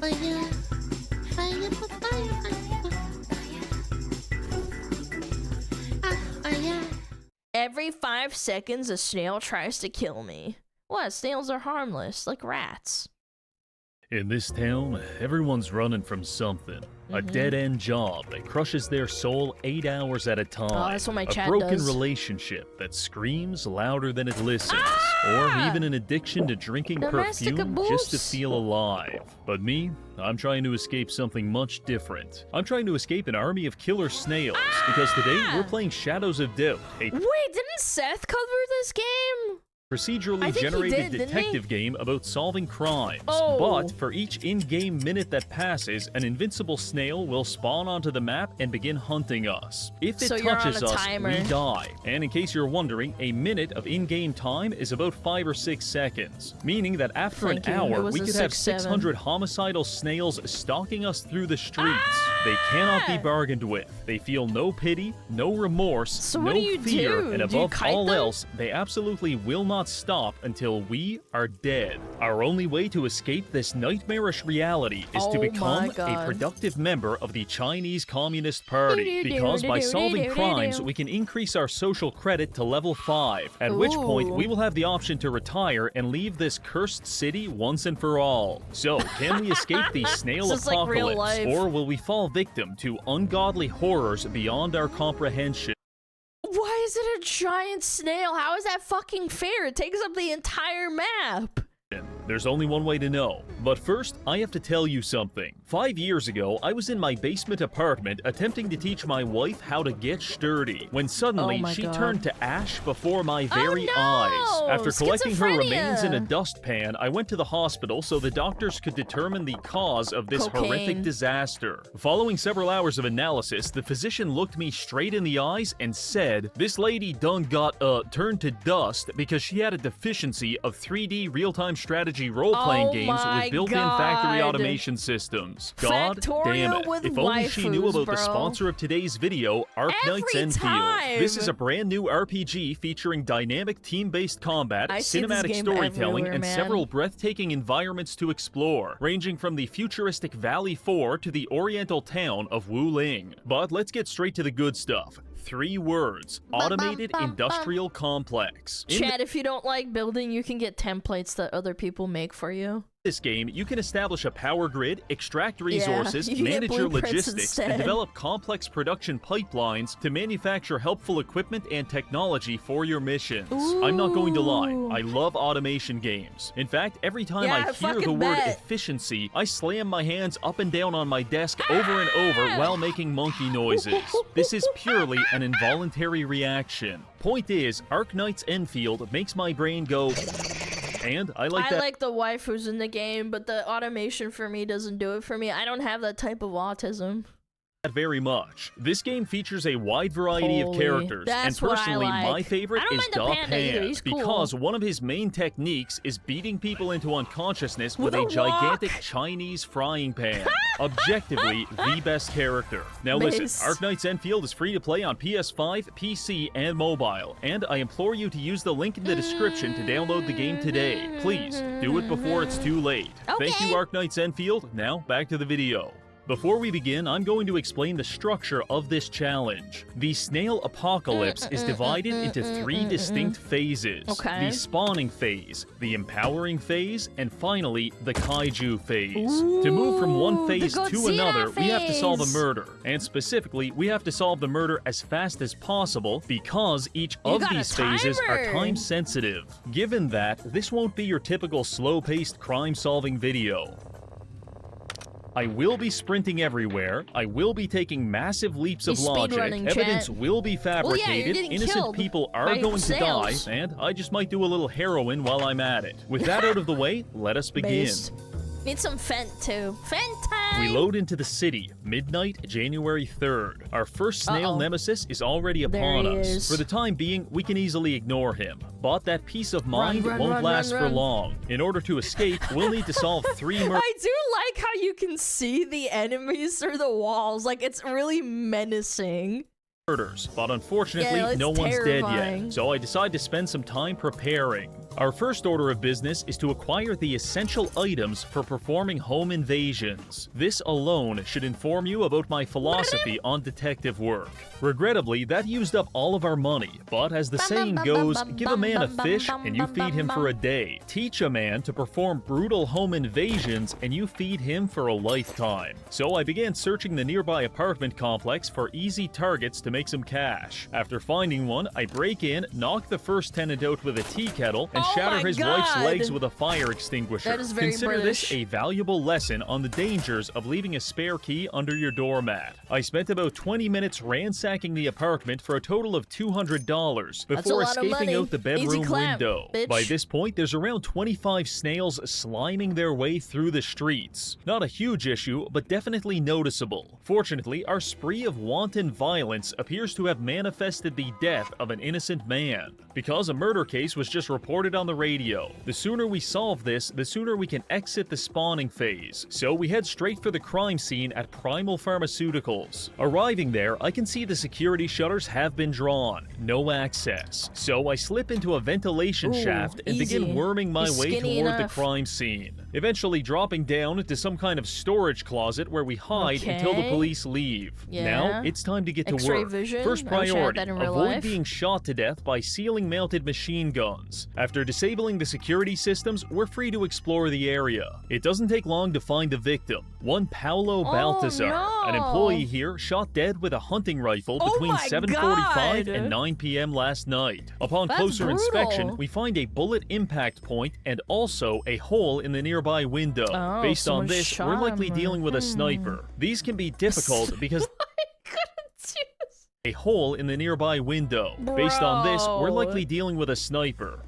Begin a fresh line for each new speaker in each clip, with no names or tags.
Fire, fire, fire, fire.
Every 5 seconds, a snail tries to kill me. What? Snails are harmless, like rats.
In this town, everyone's running from something. A dead-end job that crushes their soul 8 hours at a time.
Oh, that's what my chat
a broken
does.
relationship that screams louder than it listens. Or even an addiction to drinking
Domestic
perfume
abuse.
just to feel alive. But me, I'm trying to escape something much different. I'm trying to escape an army of killer snails. Because today, we're playing Shadows of Doubt, a
Wait, didn't Seth cover this game?
procedurally
I think he
generated
did, didn't he?
detective game about solving crimes.
Oh.
But for each in-game minute that passes, an invincible snail will spawn onto the map and begin hunting us. If it
So you're on
touches
a
us,
timer.
we die. And in case you're wondering, a minute of in-game time is about 5 or 6 seconds, meaning that after
Thank
an
you. It
hour,
was
we
a
could have
6-7.
600 homicidal snails stalking us through the streets. They cannot be bargained with. They feel no pity, no remorse,
So
no
what do you
fear,
do?
and
Do you
above
kite
all
them?
else, they absolutely will not stop until we are dead. Our only way to escape this nightmarish reality is to
Oh
become
my God.
a productive member of the Chinese Communist Party, because by solving crimes, we can increase our social credit to level 5, at which point
Ooh.
we will have the option to retire and leave this cursed city once and for all. So, can we escape the snail
This is like real
apocalypse,
life.
or will we fall victim to ungodly horrors beyond our comprehension?
Why is it a giant snail? How is that fucking fair? It takes up the entire map.
There's only one way to know. But first, I have to tell you something. 5 years ago, I was in my basement apartment attempting to teach my wife how to get sturdy, when suddenly
Oh my
she
God.
turned to ash before my very
no!
eyes. After collecting her
Schizophrenia!
remains in a dustpan, I went to the hospital so the doctors could determine the cause of this
Cocaine.
horrific disaster. Following several hours of analysis, the physician looked me straight in the eyes and said, "This lady done got turned to dust because she had a deficiency of 3D real-time strategy role-playing
Oh
games
my
with built-in factory
God.
automation systems." God damn
Factorio
it.
with
If only she knew
waifus,
about the
bro.
sponsor of today's video, Arc Knights
Every
Enfield.
time.
This is a brand new RPG featuring dynamic team-based combat,
I see this
cinematic
game
storytelling,
everywhere,
and
man.
several breathtaking environments to explore, ranging from the futuristic Valley 4 to the oriental town of Wuling. But let's get straight to the good stuff. 3 words: automated industrial complex. In
Chad, if you don't like building, you can get templates that other people make for you.
this game, you can establish a power grid, extract resources,
you can get
manage your
blueprints
logistics,
instead.
and develop complex production pipelines to manufacture helpful equipment and technology for your missions. I'm not going to lie,
Ooh.
I love automation games. In fact, every time
Yeah,
I
I
hear the
fucking
word
bet.
efficiency, I slam my hands up and down on my desk over and over while making monkey noises. This is purely an involuntary reaction. Point is, Arc Knights Enfield makes my brain go, and I like
I
that.
like the waifus in the game, but the automation for me doesn't do it for me. I don't have that type of autism.
Very much. This game features a wide variety of
Holy,
characters, and
that's what I
personally,
like.
my favorite
I don't
is
mind the
Da
panda either,
Pan,
he's cool.
because one of his main techniques is beating people into unconsciousness with
With
a
a
gigantic
wok.
Chinese frying pan. Objectively, the best character. Now listen,
Miss.
Arc Knights Enfield is free to play on PS5, PC, and mobile, and I implore you to use the link in the description to download the game today. Please, do it before it's too late. Thank you,
Okay.
Arc Knights Enfield. Now, back to the video. Before we begin, I'm going to explain the structure of this challenge. The snail apocalypse is divided into 3 distinct phases.
Okay.
The spawning phase, the empowering phase, and finally, the kaiju phase. To move from one
Ooh, the
phase to
Godzilla
another, we have to solve a
phase.
murder. And specifically, we have to solve the murder as fast as possible because each
You
of
got a
these phases are
timer.
time sensitive. Given that, this won't be your typical slow-paced crime-solving video. I will be sprinting everywhere, I will be taking massive leaps of
He's
logic,
speedrunning,
evidence
chat.
will be fabricated,
getting
innocent
killed
people are
by
going to die,
snails.
and I just might do a little heroin while I'm at it. With that out of the way, let us begin.
Based. Need some Fent too. Fent time!
We load into the city, midnight, January 3rd. Our first snail
Uh-oh.
nemesis is already
There
upon
he
us.
is.
For the time being, we can easily ignore him. But that peace of mind
run,
won't
run,
last
run,
for
run.
long. In order to escape, we'll need to solve 3 murders.
I do like how you can see the enemies through the walls. Like, it's really menacing.
But unfortunately,
Yeah, it's
no one's dead
terrifying.
yet. So I decide to spend some time preparing. Our first order of business is to acquire the essential items for performing home invasions. This alone should inform you about my philosophy on detective work. Regrettably, that used up all of our money, but as the saying goes, give a man a fish and you feed him for a day. Teach a man to perform brutal home invasions and you feed him for a lifetime. So I began searching the nearby apartment complex for easy targets to make some cash. After finding one, I break in, knock the first tenant out with a tea kettle, and shatter his wife's legs with a fire extinguisher.
That is very
Consider
British.
this a valuable lesson on the dangers of leaving a spare key under your doormat. I spent about 20 minutes ransacking the apartment for a total of $200 before escaping out the bedroom window.
Bitch.
By this point, there's around 25 snails sliming their way through the streets. Not a huge issue, but definitely noticeable. Fortunately, our spree of wanton violence appears to have manifested the death of an innocent man, because a murder case was just reported on the radio. The sooner we solve this, the sooner we can exit the spawning phase. So we head straight for the crime scene at Primal Pharmaceuticals. Arriving there, I can see the security shutters have been drawn. No access. So I slip into a ventilation shaft and begin worming my way toward the crime scene. Eventually dropping down into some kind of storage closet where we hide until the police leave. Now, it's time to get to work.
Vision.
First priority, avoid
life.
being shot to death by ceiling-mounted machine guns. After disabling the security systems, we're free to explore the area. It doesn't take long to find the victim. One Paolo Baltazar, an employee here, shot dead with a hunting rifle between 7:45 and 9 p.m. last night. Upon closer inspection, we find a bullet impact point and also a hole in the nearby window. Based on this, we're likely dealing with a sniper. These can be difficult because a hole in the nearby window. Based on this, we're likely dealing with a sniper.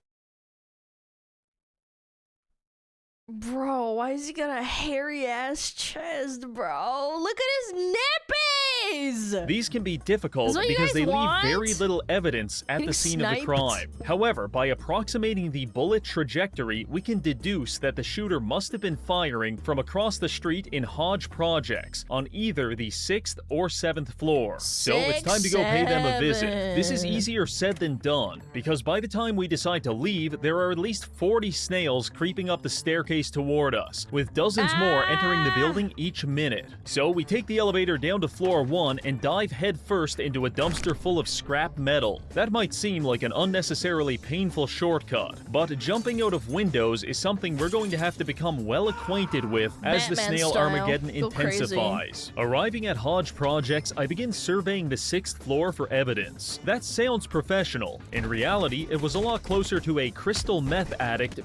Bro, why is he got a hairy ass chest, bro? Look at his nippies!
These can be difficult because they leave very little evidence at the scene of the crime. However, by approximating the bullet trajectory, we can deduce that the shooter must have been firing from across the street in Hodge Projects on either the 6th or 7th floor. So it's time to go pay them a visit. This is easier said than done, because by the time we decide to leave, there are at least 40 snails creeping up the staircase toward us, with dozens more entering the building each minute. So we take the elevator down to floor 1 and dive headfirst into a dumpster full of scrap metal. That might seem like an unnecessarily painful shortcut, but jumping out of windows is something we're going to have to become well acquainted with as the snail Armageddon intensifies. Arriving at Hodge Projects, I begin surveying the 6th floor for evidence. That sounds professional. In reality, it was a lot closer to a crystal meth addict.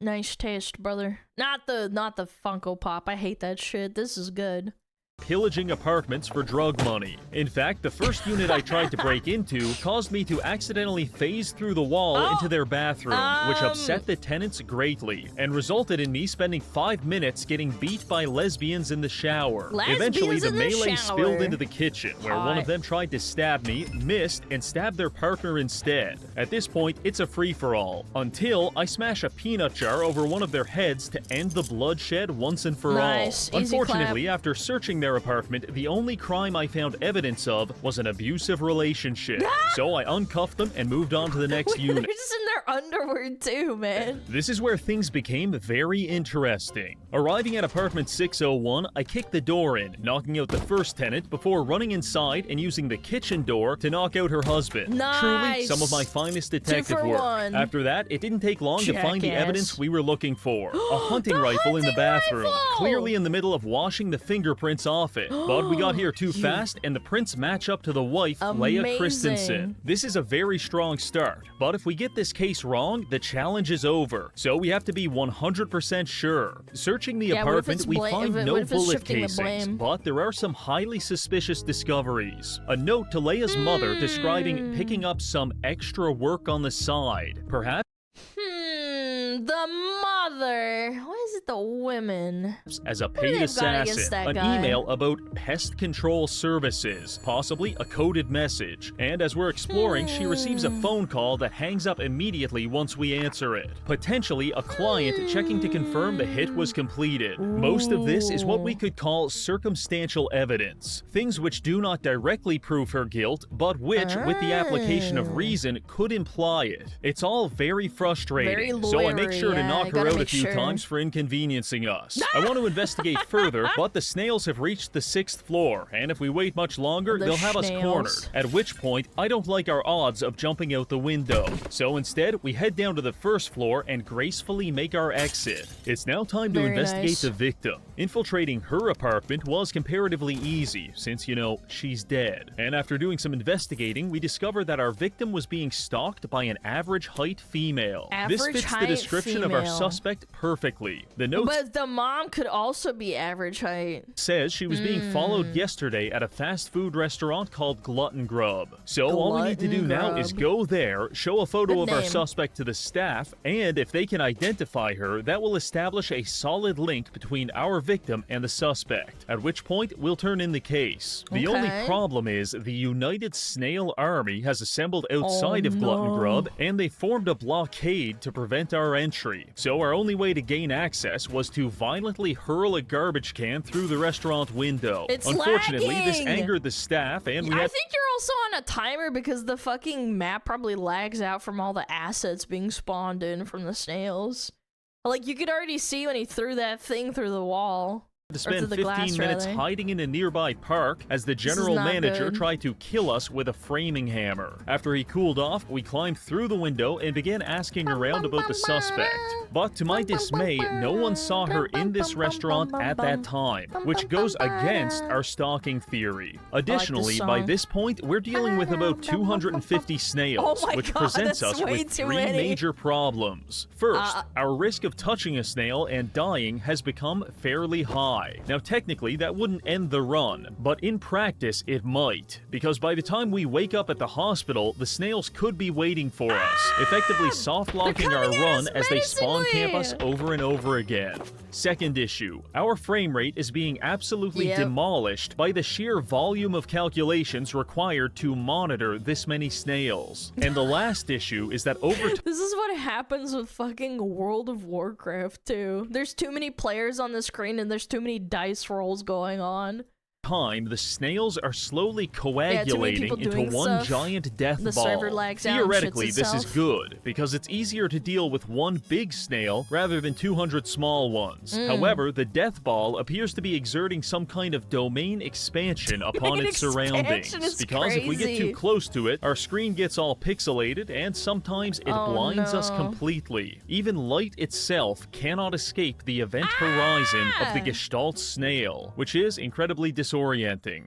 Nice taste, brother. Not the Funko Pop. I hate that shit. This is good.
Pillaging apartments for drug money. In fact, the first unit I tried to break into caused me to accidentally phase through the wall into their bathroom, which upset the tenants greatly, and resulted in me spending 5 minutes getting beat by lesbians in the shower. Eventually, the melee spilled into the kitchen, where one of them tried to stab me, missed, and stabbed their partner instead. At this point, it's a free-for-all, until I smash a peanut jar over one of their heads to end the bloodshed once and for all. Unfortunately, after searching their apartment, the only crime I found evidence of was an abusive relationship. So I uncuffed them and moved on to the next unit.
They're just in their underwear too, man.
This is where things became very interesting. Arriving at apartment 601, I kicked the door in, knocking out the first tenant before running inside and using the kitchen door to knock out her husband. Truly, some of my finest detective work. After that, it didn't take long to find the evidence we were looking for. A hunting rifle in the bathroom, clearly in the middle of washing the fingerprints off it. But we got here too fast, and the prints match up to the wife, Leia Christensen. This is a very strong start, but if we get this case wrong, the challenge is over. So we have to be 100% sure. Searching the apartment, we find no bullet casings, but there are some highly suspicious discoveries. A note to Leia's mother describing picking up some extra work on the side. Perhaps
The mother. What is is it the women?
As a
do
paid
they've got against
assassin,
that
an
guy?
email about pest control services, possibly a coded message. And as we're exploring, she receives a phone call that hangs up immediately once we answer it. Potentially a client checking to confirm the hit was completed. Most of this is what we could call circumstantial evidence. Things which do not directly prove her guilt, but which, with the application of reason, could imply it. It's all very frustrating,
Very
so I make sure
lawyery,
to knock
yeah,
her
gotta
out a
make
few
sure.
times for inconveniencing us. I want to investigate further, but the snails have reached the 6th floor, and if we wait much longer,
The
they'll have us
snails.
cornered. At which point, I don't like our odds of jumping out the window. So instead, we head down to the 1st floor and gracefully make our exit. It's now time to
Very
investigate
nice.
the victim. Infiltrating her apartment was comparatively easy, since, you know, she's dead. And after doing some investigating, we discovered that our victim was being stalked by an average height female. This
Average
fits the
height
description of our
female.
suspect perfectly. The note
But the mom could also be average height.
says she was being followed yesterday at a fast food restaurant called Glutton Grub. So all we need to do
Glutton
now is
Grub.
go there, show a photo
Good
of our
name.
suspect to the staff, and if they can identify her, that will establish a solid link between our victim and the suspect, at which point we'll turn in the case. The only
Okay.
problem is the United Snail Army has assembled outside of Glutton
no.
Grub, and they formed a blockade to prevent our entry. So our only way to gain access was to violently hurl a garbage can through the restaurant window.
It's
Unfortunately, this
lagging.
angered the staff, and we
I
had
think you're also on a timer because the fucking map probably lags out from all the assets being spawned in from the snails. Like, you could already see when he threw that thing through the wall.
to
Or
spend
through the
15
glass,
minutes
rather.
hiding in a nearby park as the
is
general
not
manager
good.
tried to kill us with a framing hammer. After he cooled off, we climbed through the window and began asking around about the suspect. But to my dismay, no one saw her in this restaurant at that time, which goes against our stalking theory. Additionally, by
song.
this point, we're dealing with about 250 snails,
Oh my
which
God,
presents
that's
us
way
with
too
3
many.
major problems. First,
Uh,
our risk of touching a snail and dying has become fairly high. Now, technically, that wouldn't end the run, but in practice, it might, because by the time we wake up at the hospital, the snails could be waiting for us, effectively soft-locking our
coming at
run
us
as they spawn camp us
menacingly.
over and over again. Second issue, our frame rate is being absolutely
Yep.
demolished by the sheer volume of calculations required to monitor this many snails. And the last issue is that over
This is what happens with fucking World of Warcraft too. There's too many players on the screen and there's too many dice rolls going on.
time, the snails are slowly
too many
coagulating
people
into
doing
one
stuff.
giant death
The
ball.
server lags out and
Theoretically,
shits
this is
itself.
good, because it's easier to deal with one big snail rather than 200 small ones.
Mm.
However, the death ball appears to be exerting some kind of domain expansion upon
Domain
its surroundings.
expansion is
Because if we get too
crazy.
close to it, our screen gets all pixelated, and sometimes it
Oh,
blinds us
no.
completely. Even light itself cannot escape the event horizon of the
Ah!
Gestalt snail, which is incredibly disorienting.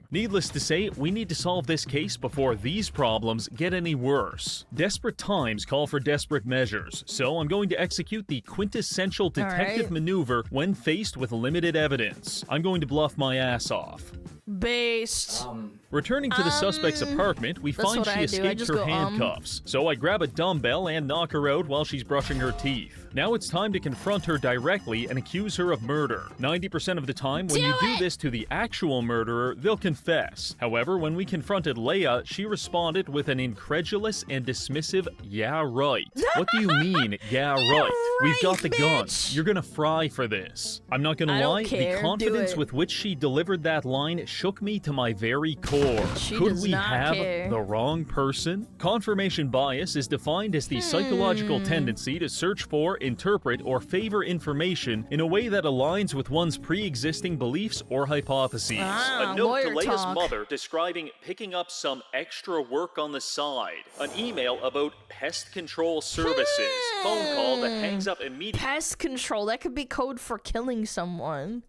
Needless to say, we need to solve this case before these problems get any worse. Desperate times call for desperate measures, so I'm going to execute the quintessential detective
right.
maneuver when faced with limited evidence. I'm going to bluff my ass off.
Based.
Returning to the suspect's apartment, we
that's
find
what
she
I do. I
escaped
just
her
go,
handcuffs. So I grab a dumbbell and knock her out while she's brushing her teeth. Now it's time to confront her directly and accuse her of murder. 90% of the time, when you do this to the actual murderer, they'll confess. However, when we confronted Leia, she responded with an incredulous and dismissive, "Yeah, right." What do you mean, "Yeah, right"? We've got the
right,
guns.
bitch.
You're gonna fry for this. I'm not gonna
I don't
lie,
care.
the
Do
confidence
it.
with which she delivered that line shook me to my very core.
She
Could
does
we
not
have
care.
the wrong person? Confirmation bias is defined as the psychological tendency to search for, interpret, or favor information in a way that aligns with one's pre-existing beliefs or hypotheses.
Ah,
A note to
lawyer
Leia's
talk.
mother describing picking up some extra work on the side. An email about pest control services. Phone call that hangs up immediately
Pest control. That could be code for killing someone.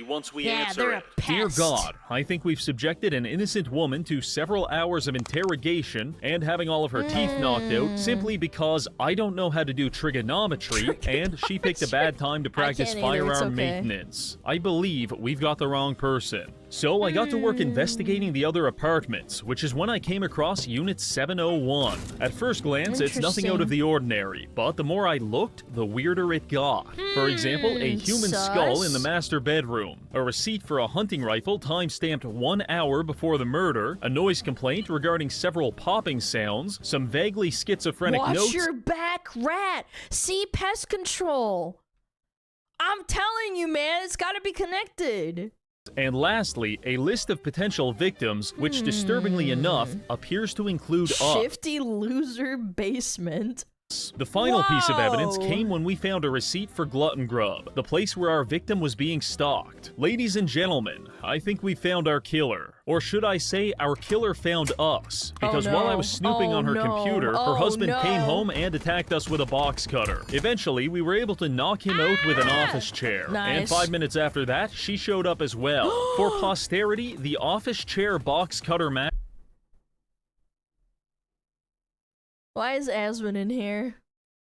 once we
Yeah,
answer
they're a
it. Dear
pest.
God, I think we've subjected an innocent woman to several hours of interrogation and having all of her teeth knocked out simply because I don't know how to do trigonometry and she picked a bad time to practice
can't either, it's
firearm
okay.
maintenance. I believe we've got the wrong person. So I got to work investigating the other apartments, which is when I came across Unit 701. At first glance, it's nothing out of the ordinary, but the more I looked, the weirder it got. For example, a human skull in the master bedroom, a receipt for a hunting rifle time-stamped 1 hour before the murder, a noise complaint regarding several popping sounds, some vaguely schizophrenic notes.
Watch your back, rat! See pest control! I'm telling you, man, it's gotta be connected.
And lastly, a list of potential victims, which disturbingly enough, appears to include
Shifty loser basement.
The final piece of evidence came when we found a receipt for Glutton Grub, the place where our victim was being stalked. Ladies and gentlemen, I think we found our killer. Or should I say, our killer found us. Because while I was snooping on her computer, her husband came home and attacked us with a box cutter. Eventually, we were able to knock him out with an office chair.
Nice.
And 5 minutes after that, she showed up as well. For posterity, the office chair box cutter match.
Why is Asmund in here?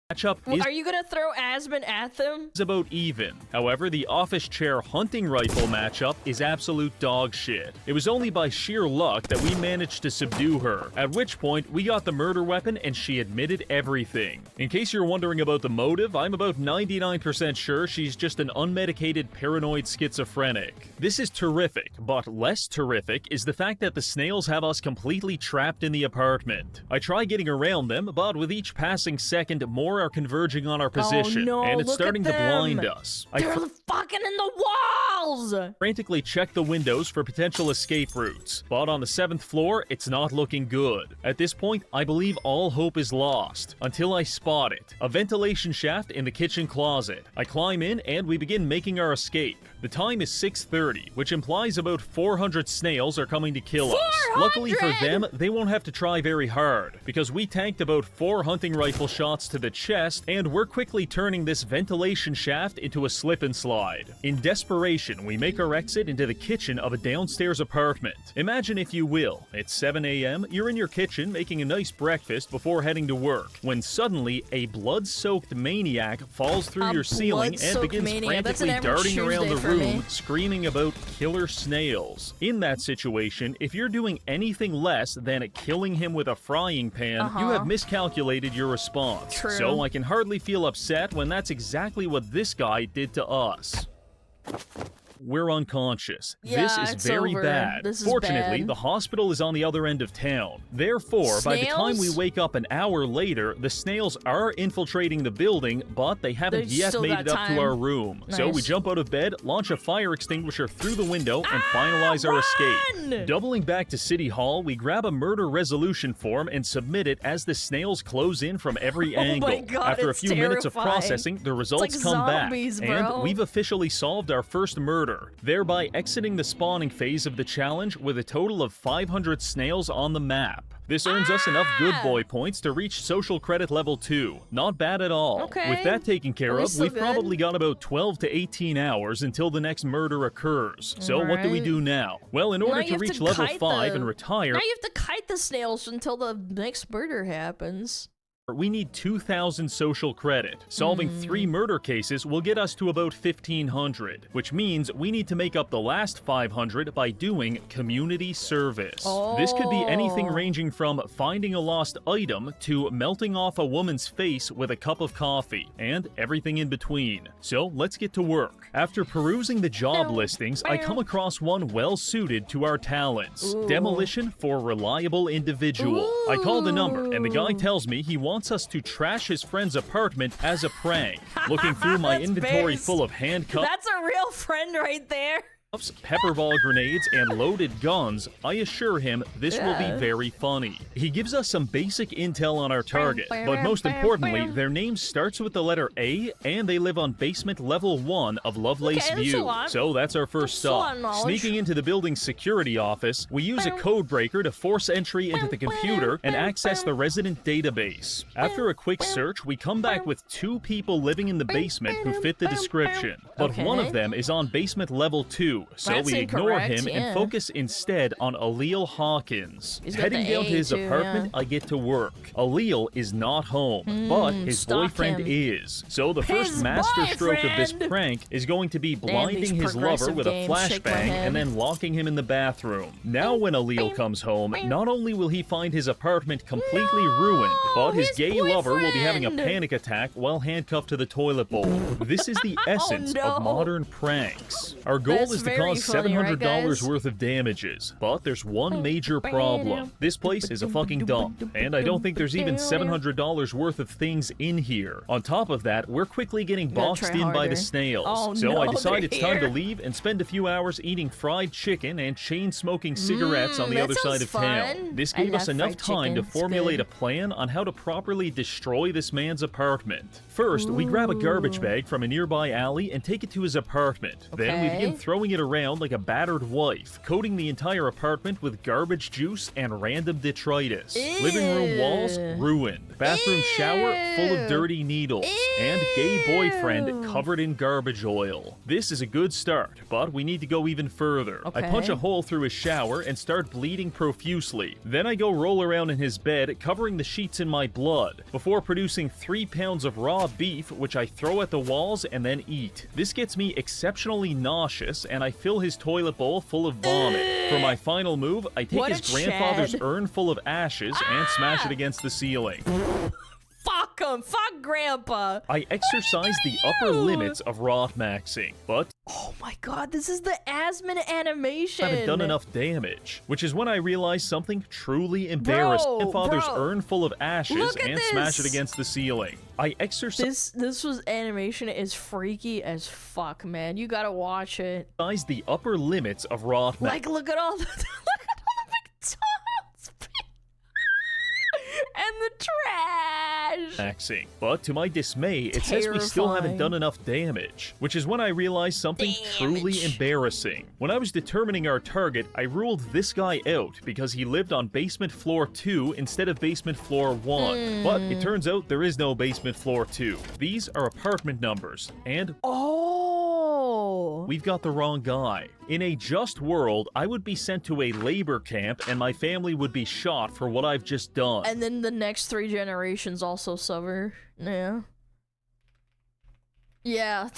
Matchup is
Are you gonna throw Asmund at them?
about even. However, the office chair hunting rifle matchup is absolute dog shit. It was only by sheer luck that we managed to subdue her, at which point we got the murder weapon and she admitted everything. In case you're wondering about the motive, I'm about 99% sure she's just an unmedicated paranoid schizophrenic. This is terrific, but less terrific is the fact that the snails have us completely trapped in the apartment. I try getting around them, but with each passing second, more are converging on our position, and it's starting to blind us.
They're fucking in the walls!
Frantically check the windows for potential escape routes, but on the 7th floor, it's not looking good. At this point, I believe all hope is lost, until I spot it. A ventilation shaft in the kitchen closet. I climb in, and we begin making our escape. The time is 6:30, which implies about 400 snails are coming to kill us. Luckily for them, they won't have to try very hard, because we tanked about 4 hunting rifle shots to the chest, and we're quickly turning this ventilation shaft into a slip and slide. In desperation, we make our exit into the kitchen of a downstairs apartment. Imagine, if you will, it's 7 a.m., you're in your kitchen making a nice breakfast before heading to work, when suddenly a blood-soaked maniac falls through your ceiling and begins frantically darting around the room, screaming about killer snails. In that situation, if you're doing anything less than killing him with a frying pan, you have miscalculated your response. So I can hardly feel upset when that's exactly what this guy did to us. We're unconscious. This is very bad. Fortunately, the hospital is on the other end of town. Therefore, by the time we wake up an hour later, the snails are infiltrating the building, but they haven't yet made it up to our room. So we jump out of bed, launch a fire extinguisher through the window, and finalize our escape. Doubling back to City Hall, we grab a murder resolution form and submit it as the snails close in from every angle. After a few minutes of processing, the results come back, and we've officially solved our first murder, thereby exiting the spawning phase of the challenge with a total of 500 snails on the map. This earns us enough good boy points to reach social credit level 2. Not bad at all. With that taken care of, we've probably got about 12 to 18 hours until the next murder occurs. So what do we do now? Well, in order to reach level 5 and retire...
Now you have to kite the snails until the next murder happens.
We need 2,000 social credit. Solving 3 murder cases will get us to about 1,500, which means we need to make up the last 500 by doing community service. This could be anything ranging from finding a lost item to melting off a woman's face with a cup of coffee, and everything in between. So let's get to work. After perusing the job listings, I come across one well suited to our talents. Demolition for reliable individual. I call the number, and the guy tells me he wants us to trash his friend's apartment as a prank. Looking through my inventory full of handcuffs.
That's a real friend right there.
Pepper ball grenades, and loaded guns, I assure him this will be very funny. He gives us some basic intel on our target, but most importantly, their name starts with the letter A, and they live on basement level 1 of Lovelace View. So that's our first stop. Sneaking into the building's security office, we use a code breaker to force entry into the computer and access the resident database. After a quick search, we come back with 2 people living in the basement who fit the description, but one of them is on basement level 2, too, so
That's
we ignore
incorrect,
him
yeah.
and focus instead on Allele Hawkins.
He's got
Heading
the
down to
A
his
too,
apartment, I get to work. Allele is not home, but his
stalk
boyfriend
him.
is. So the first
His
master stroke of this
boyfriend!
prank is going to be
Damn,
blinding
these
his lover
progressive
with a
games shake my
flashbang
head.
and then locking him in the bathroom. Now when Allele comes home, not only will he find his apartment completely ruined, but his gay lover will be having a
boyfriend!
panic attack while handcuffed to the toilet bowl. This is the essence
no.
of modern pranks. Our goal
That's
is to
very
cause
funny, right,
$700
guys?
worth of damages, but there's one major problem. This place is a fucking dump, and I don't think there's even $700 worth of things in here. On top of that, we're quickly getting
gotta
boxed
try
in by
harder.
the snails.
Oh,
So
no,
I decide
they're
it's time to
here.
leave and spend a few hours eating fried chicken and chain-smoking cigarettes on the
that
other side
sounds
of town.
fun.
This
I
gave us
love
enough
fried
time to
chicken. It's
formulate
good.
a plan on how to properly destroy this man's apartment. First, we grab a garbage bag from a nearby alley and take it to his apartment. Then we begin
Okay.
throwing it around like a battered wife, coating the entire apartment with garbage juice and random detritus. Living room walls ruined. Bathroom shower full of dirty needles. And gay boyfriend covered in garbage oil. This is a good start, but we need to go even further. I punch
Okay.
a hole through his shower and start bleeding profusely. Then I go roll around in his bed, covering the sheets in my blood, before producing 3 pounds of raw beef, which I throw at the walls and then eat. This gets me exceptionally nauseous, and I fill his toilet bowl full of vomit. For my final move, I take
What
his
a
grandfather's
Chad.
urn full of ashes and smash it against the ceiling.
Fuck him. Fuck Grandpa.
I exercise the upper limits of rot maxing, but
Oh my god, this is the Asmon animation.
haven't done enough damage, which is when I realize something truly embarrassing. My father's
bro.
urn full of ashes
Look at
and smash it
this.
against the ceiling. I exercise
This was animation is freaky as fuck, man. You gotta watch it.
the upper limits of rot maxing.
Like, look at all the look at all the McDonald's and the trash.
But to my dismay, it says we still haven't
Terrifying.
done enough damage, which is when I realized something truly
Damage.
embarrassing. When I was determining our target, I ruled this guy out because he lived on basement floor 2 instead of basement floor 1. But it turns out there is no basement floor 2. These are apartment numbers, and
Oh.
we've got the wrong guy. In a just world, I would be sent to a labor camp and my family would be shot for what I've just done.
And then the next 3 generations also suffer. Yeah. Yeah.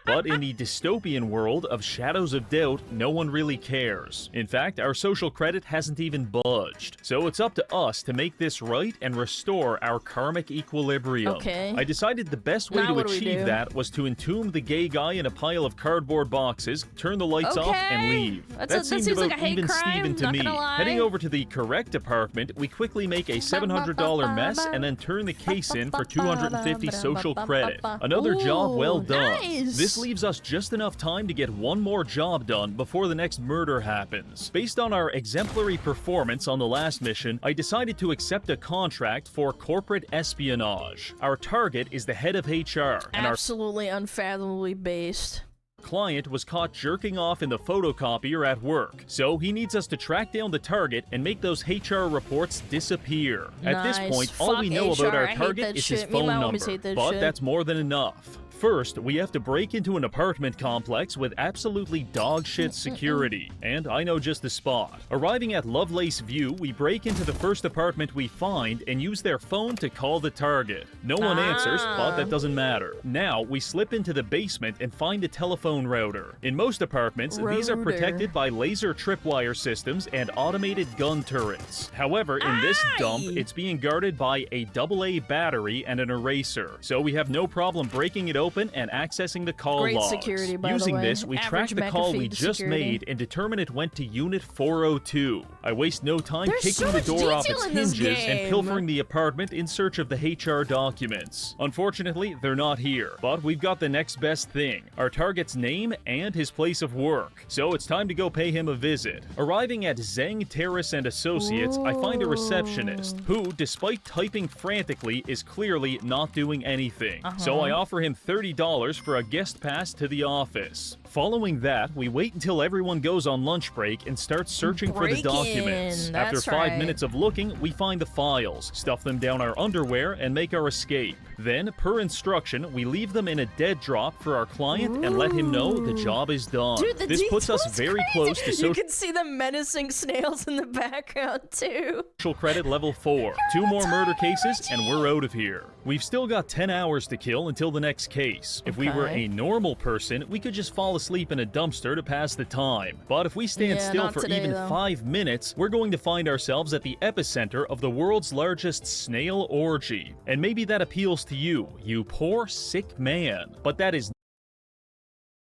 But in the dystopian world of Shadows of Doubt, no one really cares. In fact, our social credit hasn't even budged. So it's up to us to make this right and restore our karmic equilibrium.
Okay.
I decided the best way
Now
to
what do we
achieve
do?
that was to entomb the gay guy in a pile of cardboard boxes, turn the lights off, and
Okay.
leave.
That
That seemed
seems
about
like a hate
even
crime,
Steven to
not
me.
gonna lie.
Heading over to the correct apartment, we quickly make a $700 mess and then turn the case in for 250 social credit. Another job well
Ooh,
done.
nice.
This leaves us just enough time to get one more job done before the next murder happens. Based on our exemplary performance on the last mission, I decided to accept a contract for corporate espionage. Our target is the head of HR, and our
Absolutely unfathomably based.
client was caught jerking off in the photocopier at work, so he needs us to track down the target and make those HR reports disappear. At this
Nice.
point, all we
Fuck
know about
HR,
our
I hate
target
that
is his
shit. Me and
phone
my homies
number,
hate that
but
shit.
that's more than enough. First, we have to break into an apartment complex with absolutely dog shit security, and I know just the spot. Arriving at Lovelace View, we break into the first apartment we find and use their phone to call the target. No one answers, but that doesn't matter. Now, we slip into the basement and find a telephone router. In most apartments, these are
Router.
protected by laser tripwire systems and automated gun turrets. However, in this dump, it's being guarded by a AA battery and an eraser, so we have no problem breaking it open and accessing the call
Great
logs.
security, by the
Using
way.
this, we track
Average
the call we
McAfee
just
security.
made and determine it went to Unit 402. I waste no time
There's
kicking
so
the
much
door off
detail
its
in this
hinges and
game.
pilfering the apartment in search of the HR documents. Unfortunately, they're not here, but we've got the next best thing, our target's name and his place of work. So it's time to go pay him a visit. Arriving at Zeng Terrace and Associates, I find a receptionist who, despite typing frantically, is clearly not doing anything. So I offer him $30 for a guest pass to the office. Following that, we wait until everyone goes on lunch break and start searching for the documents. After 5 minutes of looking, we find the files, stuff them down our underwear, and make our escape. Then, per instruction, we leave them in a dead drop for our client and let him know the job is done.
Dude,
this puts us very close to
You can see the menacing snails in the background, too.
social credit level 4. 2 more murder cases, and we're out of here. We've still got 10 hours to kill until the next case. If we were a normal person, we could just fall asleep in a dumpster to pass the time. But if we stand still for even 5 minutes, we're going to find ourselves at the epicenter of the world's largest snail orgy. And maybe that appeals to you, you poor, sick man. But that is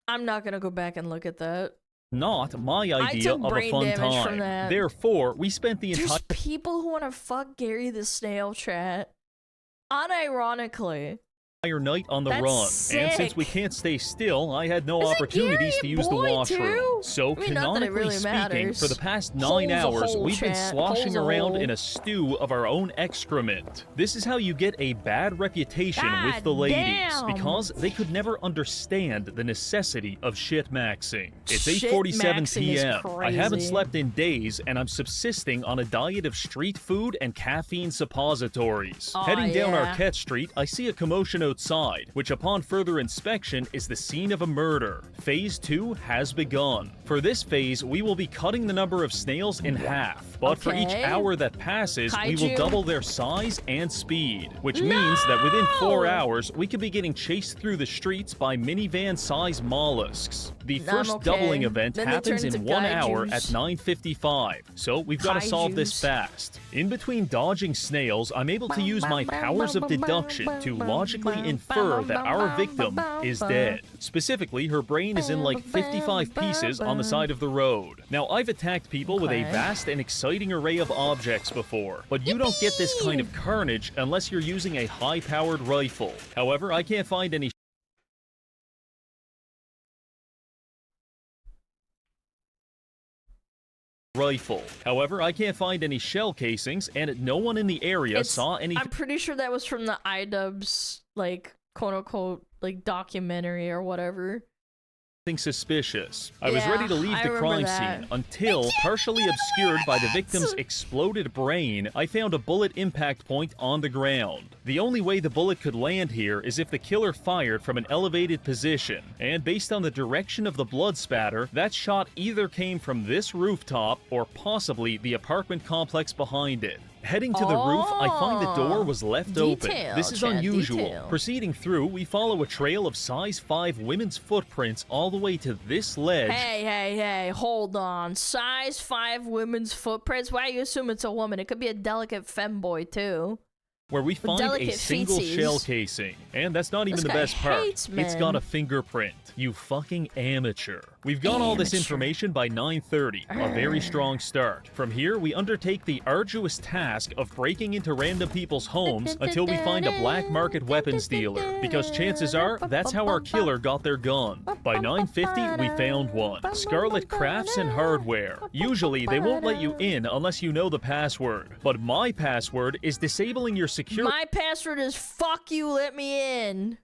I'm not gonna go back and look at that.
not my idea of a fun time. Therefore, we spent the entire
people who want to fuck Gary the Snail, chat. Unironically.
night on the
That's
run,
sick.
and since we can't stay still, I had no opportunities to use the washroom.
Too?
So,
I mean, not that it
canonically
really
speaking,
matters.
for the past 9
Hole's a
hours,
hole,
we've been
chat.
sloshing
Hole's a
around
hole.
in a stew of our own excrement. This is how you get a bad reputation with
God
the ladies,
damn.
because they could never understand the necessity of shit-maxing. It's
Shit
8:47
maxing is
p.m. I haven't
crazy.
slept in days, and I'm subsisting on a diet of street food and caffeine suppositories.
Aw,
Heading down
yeah.
Arquette Street, I see a commotion outside, which upon further inspection is the scene of a murder. Phase 2 has begun. For this phase, we will be cutting the number of snails in half, but for each
Okay.
hour that passes, we will
Kaiju.
double their size and speed, which means that within 4
No!
hours, we could be getting chased through the streets by minivan-sized mollusks. The
I'm
first
okay.
doubling event
Then they
happens
turn
in
into
1 hour
Kaijus.
at 9:55, so we've got to solve this
Kaijus.
fast. In between dodging snails, I'm able to use my powers of deduction to logically infer that our victim is dead. Specifically, her brain is in like 55 pieces on the side of the road. Now, I've attacked people with a
Okay.
vast and exciting array of objects before, but you don't get this kind of carnage unless you're using a high-powered rifle. However, I can't find any shell casings, and no one in the area saw any
I'm pretty sure that was from the iDubbbz, like, quote-unquote, like, documentary or whatever.
suspicious. I was
Yeah,
ready to leave
I
the
remember
crime
that.
scene until, partially obscured by the victim's exploded brain, I found a bullet impact point on the ground. The only way the bullet could land here is if the killer fired from an elevated position, and based on the direction of the blood spatter, that shot either came from this rooftop or possibly the apartment complex behind it. Heading to the roof, I find the door was left open.
Detail,
This is
Chad,
unusual.
detail.
Proceeding through, we follow a trail of size 5 women's footprints all the way to this ledge.
Hey, hold on. Size 5 women's footprints? Why do you assume it's a woman? It could be a delicate femboy, too.
Where we find a
delicate
single
feetsies.
shell casing. And that's not even
This
the
guy
best part.
hates
It's got
men.
a fingerprint. You fucking amateur. We've got all this
Amateur.
information by 9:30, a very strong start. From here, we undertake the arduous task of breaking into random people's homes until we find a black market weapons dealer, because chances are that's how our killer got their gun. By 9:50, we found one. Scarlet Crafts and Hardware. Usually, they won't let you in unless you know the password, but my password is disabling your security
My password is fuck you, let me in.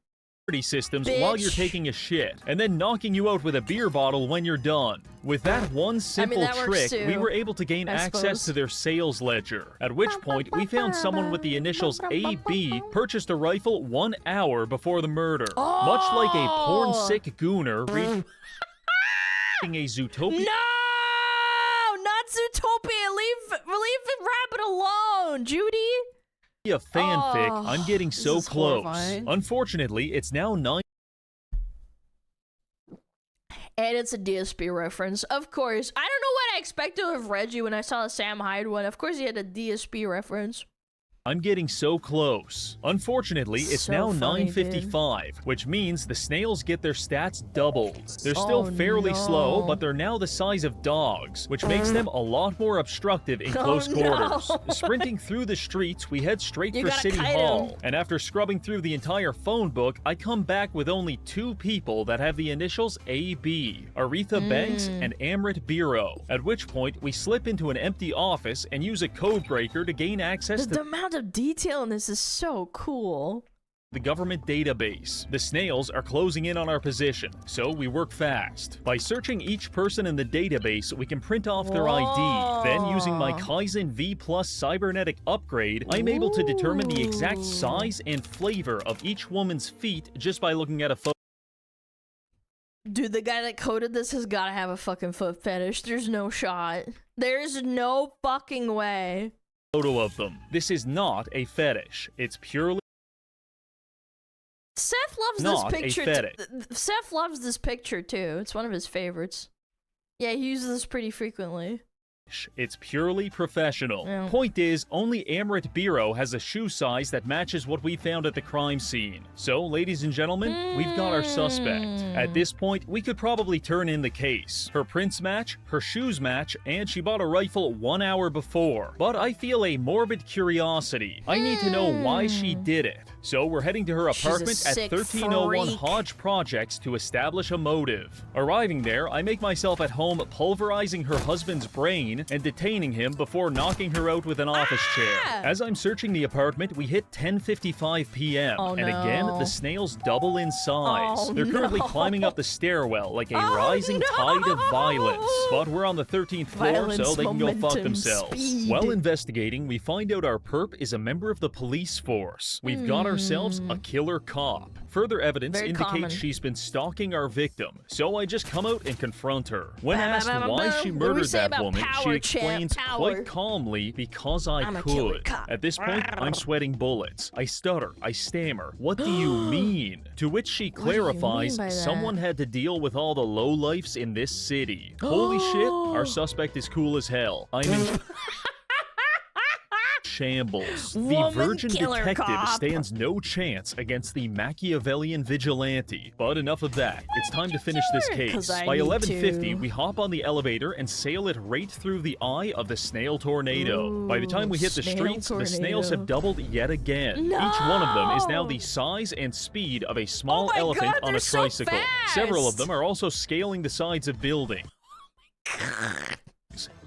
systems while you're
Bitch.
taking a shit, and then knocking you out with a beer bottle when you're done. With that one simple
that works
trick,
too,
we were able to gain
I
access
suppose.
to their sales ledger, at which point we found someone with the initials AB purchased a rifle 1 hour before the murder. Much like a porn-sick gooner reading a Zootopia
No! Not Zootopia! Leave Rabbit alone, Judy!
fanfic,
Oh,
I'm getting
this
so
is
close.
horrifying.
Unfortunately, it's now 9
And it's a DSP reference. Of course. I don't know what I expected of Reggie when I saw the Sam Hyde one. Of course he had a DSP reference.
I'm getting so close. Unfortunately, it's
So
now
funny,
9:55, which means the snails get their stats doubled. They're still
Oh,
fairly slow,
no.
but they're now the size of dogs, which makes them a lot more obstructive in close
no.
quarters. Sprinting through the streets, we head straight
You
for
gotta
City
kite 'em.
Hall. And after scrubbing through the entire phone book, I come back with only 2 people that have the initials AB, Aretha Banks and Amrit Biro. At which point, we slip into an empty office and use a code breaker to gain access to
The amount of detail in this is so cool.
the government database. The snails are closing in on our position, so we work fast. By searching each person in the database, we can print off their ID. Then, using my Kaizen V Plus cybernetic upgrade, I'm able to determine the exact size and flavor of each woman's feet just by looking at a photo.
Dude, the guy that coded this has got to have a fucking foot fetish. There's no shot. There's no fucking way.
Of them. This is not a fetish. It's purely
Seth loves
not
this picture.
a fetish.
Seth loves this picture too. It's one of his favorites. Yeah, he uses this pretty frequently.
It's purely professional.
Yeah.
Point is, only Amrit Biro has a shoe size that matches what we found at the crime scene. So, ladies and gentlemen, we've got our suspect. At this point, we could probably turn in the case. Her prints match, her shoes match, and she bought a rifle 1 hour before. But I feel a morbid curiosity. I need to know why she did it. So we're heading to her apartment at 1301
freak.
Hodge Projects to establish a motive. Arriving there, I make myself at home pulverizing her husband's brain and detaining him before knocking her out with an office chair. As I'm searching the apartment, we hit 10:55 p.m.
Oh,
and again, the snails double in size.
Oh,
They're currently climbing up the stairwell like a rising tide of violence. But we're on the 13th floor,
Violence,
so they can go fuck
momentum,
themselves.
speed.
While investigating, we find out our perp is a member of the police force. We've got ourselves a killer cop. Further evidence
Very
indicates
common.
she's been stalking our victim, so I just come out and confront her. When
Bam,
asked
bam, bam,
why
bam.
she
What do we
murdered
say
that
about
woman,
power,
she
champ?
explains
Power.
quite calmly, because I
I'm a killer
could.
cop.
At this point, I'm sweating bullets. I stutter, I stammer. What do you mean? To which she
do you mean
clarifies
by that?
someone had to deal with all the lowlifes in this city. Holy shit, our suspect is cool as hell. I'm in shambles. The
Woman
virgin
killer
detective
cop.
stands no chance against the Machiavellian vigilante. But enough of that. It's time to finish this
Killer,
case.
'cause I
By
need
11:50,
to.
we hop on the elevator and sail it right through the eye of the snail tornado. By the time we hit the
snail
streets, the snails have doubled yet again.
No!
Each one of them is now the size and speed of a small
Oh my
elephant
God,
on
they're
a
so
tricycle. Several of
fast!
them are also scaling the sides of buildings.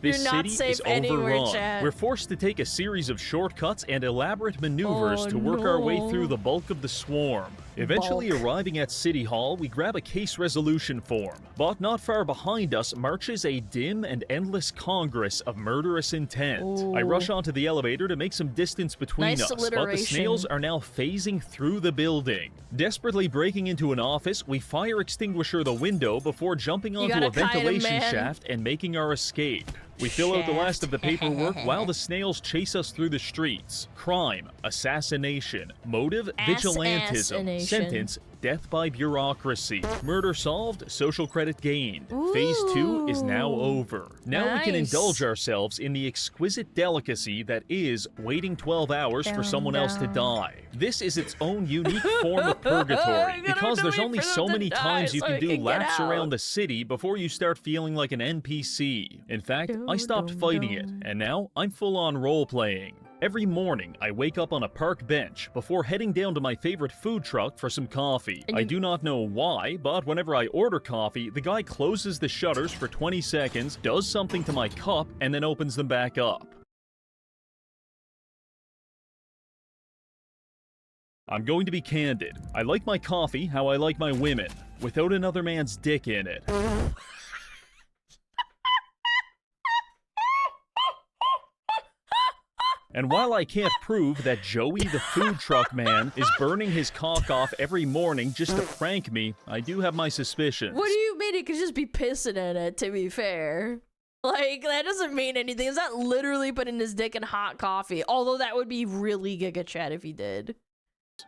This
You're not
city
safe
is
anywhere,
overrun.
chat.
We're forced to take a series of shortcuts and elaborate maneuvers to work our way
no.
through the bulk of the swarm. Eventually arriving at City Hall, we grab a case resolution form. But not far behind us marches a dim and endless congress of murderous intent. I rush onto the elevator to make some distance between
Nice
us, but the
alliteration.
snails are now phasing through the building. Desperately breaking into an office, we fire extinguisher the window before jumping onto
gotta
a
kite 'em,
ventilation
man.
shaft and making our escape. We fill out the last of the paperwork while the snails chase us through the streets. Crime, assassination, motive, vigilantism,
Ass-assassination.
sentence, death by bureaucracy. Murder solved, social credit gained. Phase 2 is now over. Now we can
Nice.
indulge ourselves in the exquisite delicacy that is waiting 12 hours for someone else to die. This is its own unique form of purgatory,
You
because
gotta
there's
wait
only
for them
so
to
many
die
times you
so
can
we
do
can get
laps
out.
around the city before you start feeling like an NPC. In fact, I stopped fighting it, and now I'm full-on role-playing. Every morning, I wake up on a park bench before heading down to my favorite food truck for some coffee. I do not know why, but whenever I order coffee, the guy closes the shutters for 20 seconds, does something to my cup, and then opens them back up. I'm going to be candid. I like my coffee how I like my women, without another man's dick in it. And while I can't prove that Joey the food truck man is burning his cock off every morning just to prank me, I do have my suspicions.
What do you mean? He could just be pissing in it, to be fair. Like, that doesn't mean anything. Is that literally putting his dick in hot coffee? Although that would be really Giga Chat if he did.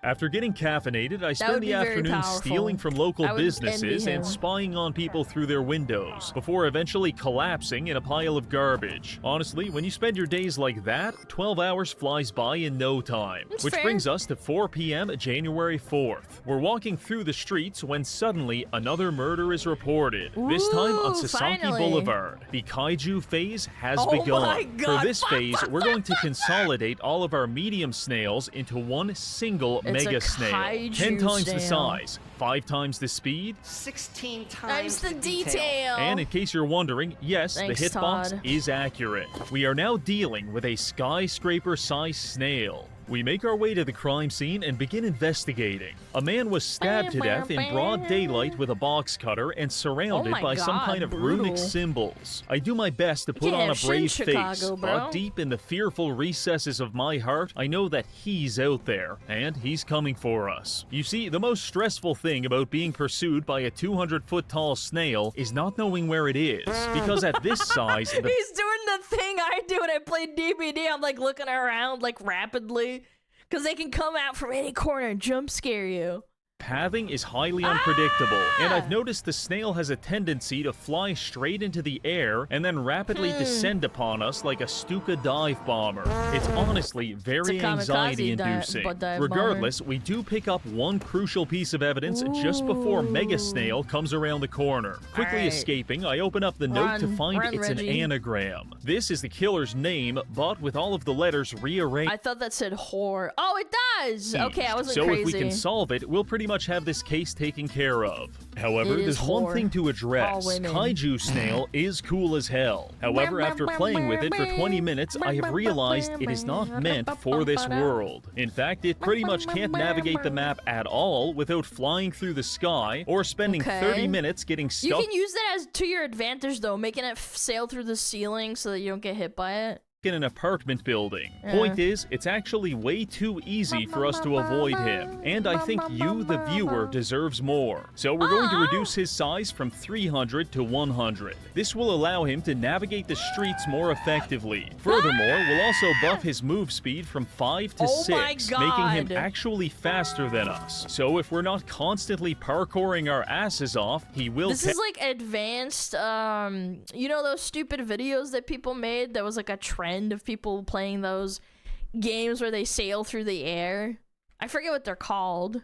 After getting caffeinated, I
would
spend
be
the
very
afternoon
powerful.
stealing from local
I would envy
businesses
him.
and spying on people through their windows, before eventually collapsing in a pile of garbage. Honestly, when you spend your days like that, 12 hours flies by in no time.
That's
Which
fair.
brings us to 4 p.m. January 4th. We're walking through the streets when suddenly another murder is reported. This time on
Ooh,
Sasaki
finally.
Boulevard. The Kaiju phase has
Oh
begun.
my God,
For this phase, we're going to consolidate all of our medium snails into one single
It's
mega
a
snail.
kaiju
10 times the
snail.
size, 5 times the speed,
16
Times
times
the detail.
and in case you're wondering, yes,
Thanks,
the hitbox
Todd.
is accurate. We are now dealing with a skyscraper-sized snail. We make our way to the crime scene and begin investigating. A man was stabbed to death in broad daylight with a box cutter and surrounded
my
by some
God,
kind of
brutal.
runic symbols. I do my best to put
can't
on a
have shit in
brave
Chicago,
face,
bro.
but deep in the fearful recesses of my heart, I know that he's out there, and he's coming for us. You see, the most stressful thing about being pursued by a 200-foot-tall snail is not knowing where it is, because at this size, the
He's doing the thing I do when I play DBD. I'm like looking around like rapidly because they can come out from any corner and jump scare you.
pathing is highly unpredictable, and I've noticed the snail has a tendency to fly straight into the air and then rapidly descend upon us like a Stuka dive bomber. It's honestly very
It's a kamikaze
anxiety-inducing.
dive bomber.
Regardless, we do pick up one crucial piece of evidence just before Mega Snail comes around the corner. Quickly
Alright.
escaping, I open up the note to find
Run,
it's
Reggie.
an anagram. This is the killer's name, but with all of the letters rearranged.
I thought that said whore. Oh, it does. Okay, I wasn't
so
crazy.
if we can solve it, we'll pretty much have this case taken care of. However,
It is
there's one
whore.
thing to
All
address.
women.
Kaiju Snail is cool as hell. However, after playing with it for 20 minutes, I have realized it is not meant for this world. In fact, it pretty much can't navigate the map at all without flying through the sky or spending
Okay.
30 minutes getting
You
stuck
can use that as to your advantage though, making it sail through the ceiling so that you don't get hit by it.
in an apartment building.
Yeah.
Point is, it's actually way too easy for us to avoid him, and I think you, the viewer, deserves more. So we're going to reduce his size from 300 to 100. This will allow him to navigate the streets more effectively. Furthermore, we'll also buff his move speed from 5 to
Oh my
6, making him
God.
actually faster than us. So if we're not constantly parkouring our asses off, he will
This is like advanced, you know those stupid videos that people made? That was like a trend of people playing those games where they sail through the air. I forget what they're called.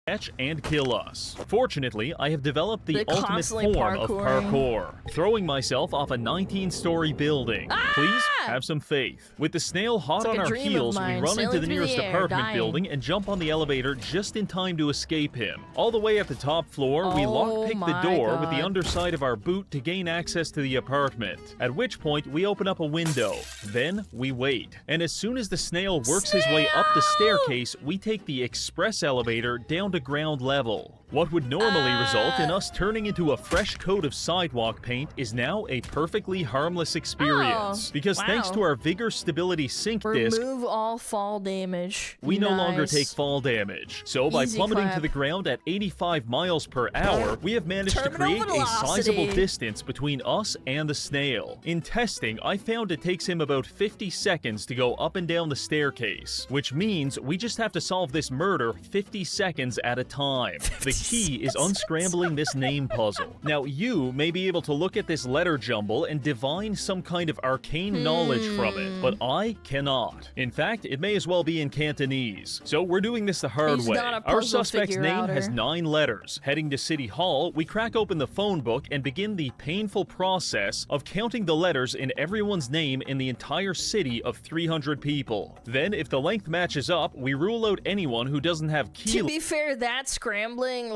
catch and kill us. Fortunately, I have developed the
They're
ultimate
constantly
form of
parkouring.
parkour, throwing myself off a 19-story building. Please, have some faith. With the snail hot
It's like
on
a
our
dream of
heels, we
mine,
run into
sailing
the
through
nearest
the air,
apartment
dying.
building and jump on the elevator just in time to escape him. All the way at the top floor, we
Oh
lockpick the
my
door with the
God.
underside of our boot to gain access to the apartment, at which point we open up a window. Then we wait. And as soon as the snail works his way up the staircase, we take the express elevator down to ground level. What would normally result in us turning into a fresh coat of sidewalk paint is now a perfectly harmless experience.
Oh,
Because thanks
wow.
to our Vigor Stability Sync disc,
Remove all fall damage.
we no longer
Nice.
take fall damage. So by
Easy
plummeting to
clap.
the ground at 85 miles per hour, we have managed to
Terminal
create a sizable
velocity.
distance between us and the snail. In testing, I found it takes him about 50 seconds to go up and down the staircase, which means we just have to solve this murder 50 seconds at a time. The key is unscrambling this name puzzle. Now, you may be able to look at this letter jumble and divine some kind of arcane knowledge from it, but I cannot. In fact, it may as well be in Cantonese. So we're doing this the hard
He's
way.
not a
Our
puzzle
suspect's name
figure-outer.
has 9 letters. Heading to City Hall, we crack open the phone book and begin the painful process of counting the letters in everyone's name in the entire city of 300 people. Then, if the length matches up, we rule out anyone who doesn't have key
To be fair, that scrambling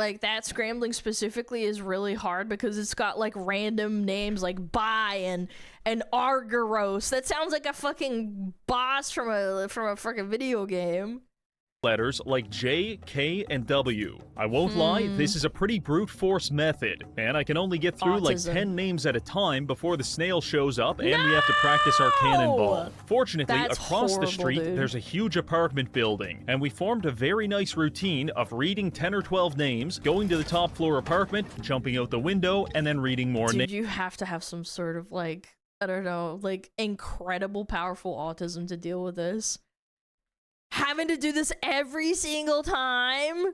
specifically is really hard because it's got like random names like Bai and Argyros. That sounds like a fucking boss from a fucking video game.
letters like J, K, and W. I won't lie, this is a pretty brute force method, and I can only get through like
Autism.
10 names at a time before the snail shows up and we have to practice our cannonball. Fortunately,
That's
across the
horrible,
street,
dude.
there's a huge apartment building, and we formed a very nice routine of reading 10 or 12 names, going to the top floor apartment, jumping out the window, and then reading more names.
Dude, you have to have some sort of like, I don't know, like incredible powerful autism to deal with this. Having to do this every single time?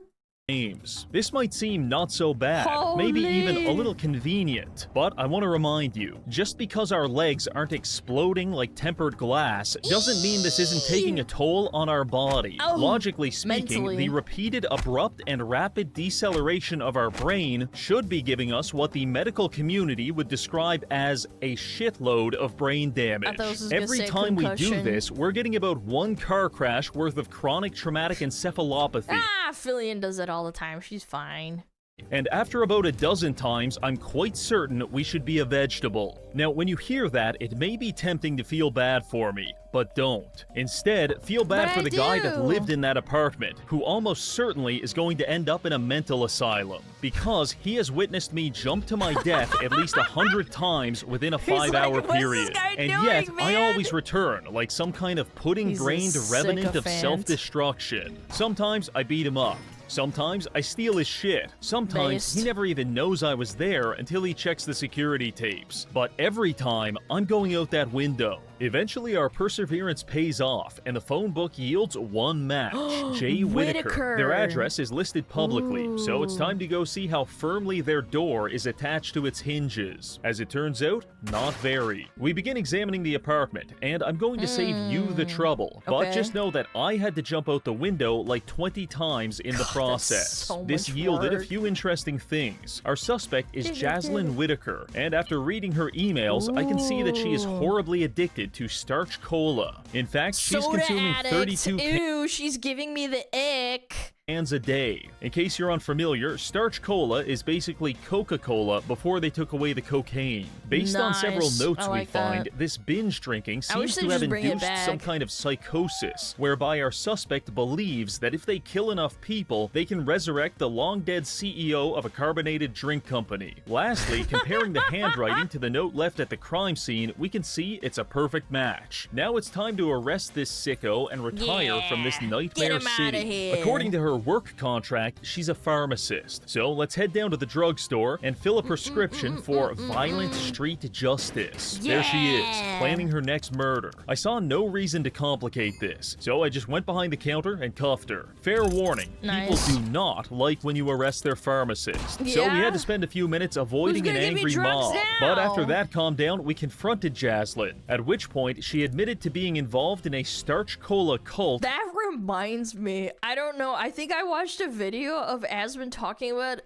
Names. This might seem not so bad, maybe even a
Holy.
little convenient, but I want to remind you, just because our legs aren't exploding like tempered glass doesn't mean this isn't taking a toll on our body.
Oh,
Logically speaking,
mentally.
the repeated abrupt and rapid deceleration of our brain should be giving us what the medical community would describe as a shitload of brain damage.
thought this was gonna
Every
say
time we do
concussion.
this, we're getting about 1 car crash worth of chronic traumatic encephalopathy.
Fillion does it all the time. She's fine.
And after about a dozen times, I'm quite certain we should be a vegetable. Now, when you hear that, it may be tempting to feel bad for me, but don't. Instead, feel bad for the guy that lived in that apartment, who almost certainly is going to end up in a mental asylum, because he has witnessed me jump to my death at least 100 times within a 5-hour period. And yet, I always return, like some kind of pudding-brained revenant of self-destruction. Sometimes I beat him up. Sometimes I steal his shit. Sometimes he never even knows I was there until he checks the security tapes. But every time, I'm going out that window. Eventually, our perseverance pays off, and the phone book yields one match, Jay Whitaker. Their address is listed publicly, so it's time to go see how firmly their door is attached to its hinges. As it turns out, not very. We begin examining the apartment, and I'm going to save you the trouble, but just know that I had to jump out the window like 20 times in the process. This yielded a few interesting things. Our suspect is Jaslyn Whitaker, and after reading her emails, I can see that she is horribly addicted to starch cola. In fact, she's consuming 32
Ew, she's giving me the ick.
cans a day. In case you're unfamiliar, starch cola is basically Coca-Cola before they took away the cocaine. Based on several notes we find, this binge drinking seems to have induced some kind of psychosis, whereby our suspect believes that if they kill enough people, they can resurrect the long-dead CEO of a carbonated drink company. Lastly, comparing the handwriting to the note left at the crime scene, we can see it's a perfect match. Now it's time to arrest this sicko and retire from this nightmare city. According to her work contract, she's a pharmacist. So let's head down to the drugstore and fill a prescription for violent street justice. There she is, planning her next murder. I saw no reason to complicate this, so I just went behind the counter and cuffed her. Fair warning, people do not like when you arrest their pharmacist. So we had to spend a few minutes avoiding an angry mob. But after that calmed down, we confronted Jaslyn, at which point she admitted to being involved in a starch cola cult.
That reminds me, I don't know, I think I watched a video of Asmund talking about,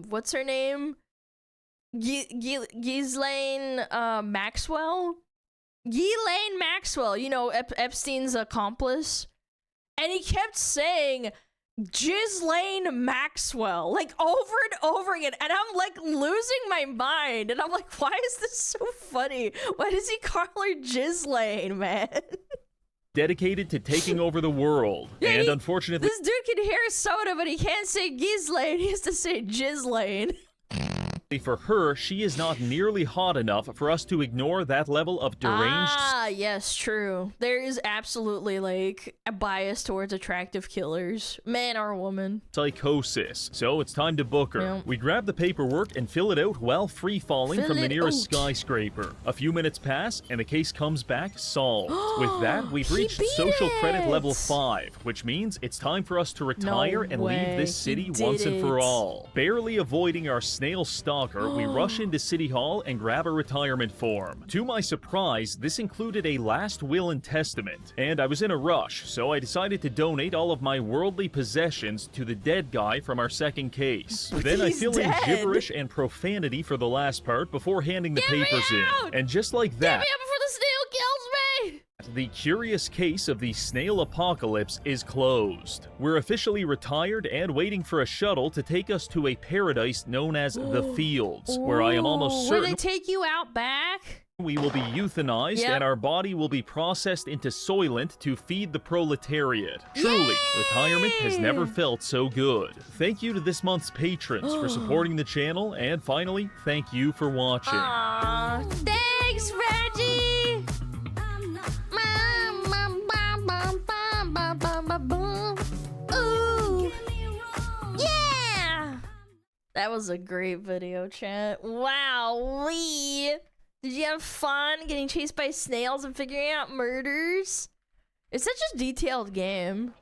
what's her name? Ghislaine Maxwell? Ghislaine Maxwell, you know, Epstein's accomplice. And he kept saying, Ghislaine Maxwell, like over and over again. And I'm like losing my mind. And I'm like, why is this so funny? Why does he call her Ghislaine, man?
Dedicated to taking over the world. And unfortunately,
this dude can hear soda, but he can't say Ghislaine. He has to say Ghislaine.
For her, she is not nearly hot enough for us to ignore that level of deranged.
Ah, yes, true. There is absolutely like a bias towards attractive killers, man or woman.
Psychosis. So it's time to book her.
Yep.
We grab the paperwork and fill it out while free-falling from the nearest skyscraper. A few minutes pass, and the case comes back solved. With that, we've reached social credit level 5, which means it's time for us to retire and leave this city once and for all. Barely avoiding our snail stalker, we rush into City Hall and grab a retirement form. To my surprise, this included a last will and testament, and I was in a rush, so I decided to donate all of my worldly possessions to the dead guy from our second case. Then I fill in gibberish and profanity for the last part before handing the papers in. And just like that,
get me out before the snail kills me!
the curious case of the snail apocalypse is closed. We're officially retired and waiting for a shuttle to take us to a paradise known as the Fields, where I am almost certain
where they take you out back?
We will be euthanized and our body will be processed into Soylent to feed the proletariat. Truly, retirement has never felt so good. Thank you to this month's patrons for supporting the channel, and finally, thank you for watching.
Aww, thanks, Reggie! Ooh! Yeah! That was a great video, chat. Wow-wee! Did you have fun getting chased by snails and figuring out murders? It's such a detailed game.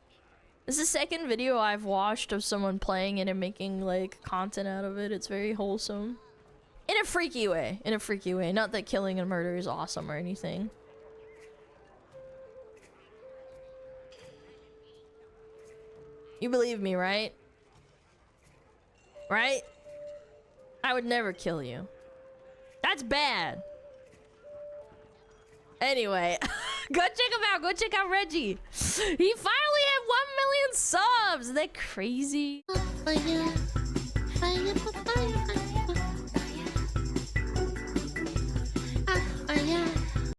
This is the second video I've watched of someone playing it and making, like, content out of it. It's very wholesome. In a freaky way. In a freaky way. Not that killing and murder is awesome or anything. You believe me, right? Right? I would never kill you. That's bad. Anyway, go check him out. Go check out Reggie. He finally had 1 million subs. Isn't that crazy?
For you. Kaya pa tayo, kaya pa.